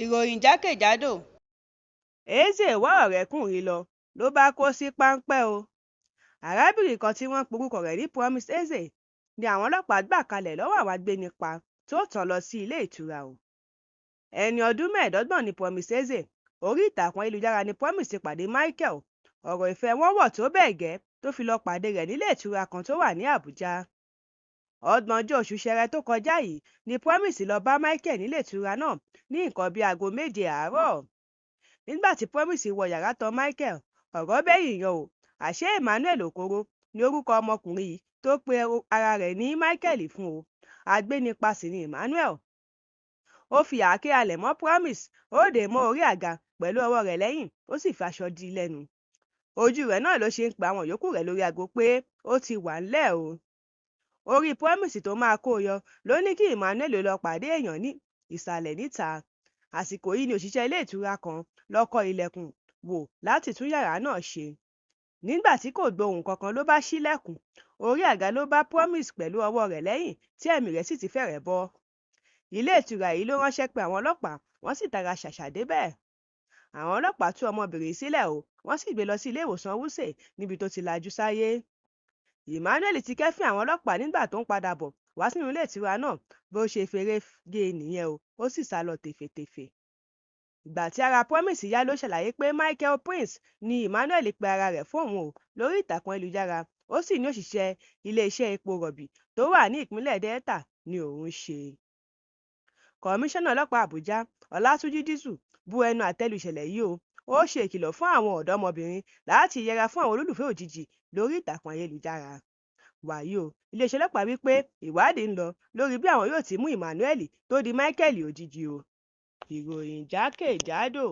ìròyìn jákèjádò. Eze wá ọ̀rẹ́kùnrin lọ ló bá kó sí páńpẹ́ o. arábìnrin kan tí wọ́n porúkọ rẹ̀ ní Promise Eze ni àwọn ọlọ́pàá gbà kalẹ̀ lọ́wọ́ àwọn agbénipa tó tàn lọ sí ilé ìtura o. ẹni ọdún mẹ́ẹ̀ẹ́dọ́gbọ̀n ni Promise Eze. orí ìtàkùn ayélujára ni Promise ti pàdé Michael. ọ̀rọ̀ ìfẹ́ wọn wọ̀ tó bẹ́ẹ̀ gẹ́ tó fi lọ pàdé rẹ̀ nílé ìtura kan tó wà ní Àbújá. ọgbọ̀njọ́ oṣù Ṣẹrẹ tó kọjá yìí ni Promise lọ bá Michael nílé ìtura náà ní nǹkan bíi aago 7 àárọ̀. nígbà tí Promise wọ yàrá tọ̀ Michael, ọ̀rọ̀ bẹ́yìn yan o. àṣé Emmanuel Okoro ni orúkọ ọmọkùnrin yìí tó pe ara rẹ̀ ní Michael fún o. agbénipa sì ni Emmanuel. ó fi àáké halẹ̀ mọ́ Promise, ó dè mọ́ orí àga pẹ̀lú ọwọ́ rẹ̀ lẹ́yìn, ó sì fi aṣọ dí i lẹ́nu. ojú rẹ̀ náà ló ṣe ń pa àwọn yòókù rẹ̀ lórí aago pé ó ti wà ńlẹ̀ o. orí Promise tó máa kó yọ ló ní kí Emmanuel lọ pàdé èèyàn ní ìsàlẹ̀ níta. àsìkò yìí ni òṣìṣẹ́ ilé ìtura kan lọ kọ ilẹ̀kùn wò láti tún yàrá náà ṣe. nígbà tí kò gbóhùn kankan ló bá ṣílẹ̀kùn. orí àga ló bá Promise pẹ̀lú ọwọ́ rẹ̀ lẹ́yìn tí ẹ̀mí rẹ̀ sì ti fẹ́rẹ̀ bọ́. ilé ìtura yìí ló ránṣẹ́ pé àwọn ọlọ́pàá, wọ́n sì tara ṣàṣà débẹ̀. àwọn ọlọ́pàá tú ọmọbìnrin sílẹ̀ o, wọ́n sì gbé lọ sí ilé ìwòsàn Wuse níbi tó ti lajú sáyé. Emmanuel ti kẹ́fìn àwọn ọlọ́pàá nígbà tó ń padà bọ̀ wá sínú ilé ìtura náà bó ṣe feré gé nìyẹn o, ó sì sá lọ tèfètèfè. ìgbà tí ara Promise yá ló ṣàlàyé pé Michael Prince ni Emmanuel pe ara rẹ̀ fóun o lórí ìtàkùn ayélujára, ó sì ní òṣìṣẹ́ iléeṣẹ́ epo rọ̀bì tó wà ní ìpínlẹ̀ Delta ni òun ṣe. kọmíṣánná ọlọ́pàá Àbújá Ọlátúnjí Dísù bu ẹnu àtẹ́ lu ìṣẹ̀lẹ̀ yìí o. ó ṣe ìkìlọ̀ fún àwọn ọ̀dọ́mọbìnrin láti yẹra fún àwọn olólùfẹ́ òjijì lórí ìtàkùn ayélujára. wàyí o, iléeṣẹ́ ọlọ́pàá wí pé ìwádìí ń lọ lórí bí àwọn yóò ti mú Emmanuel tó di Michael òjijì o. ìròyìn jákèjádò.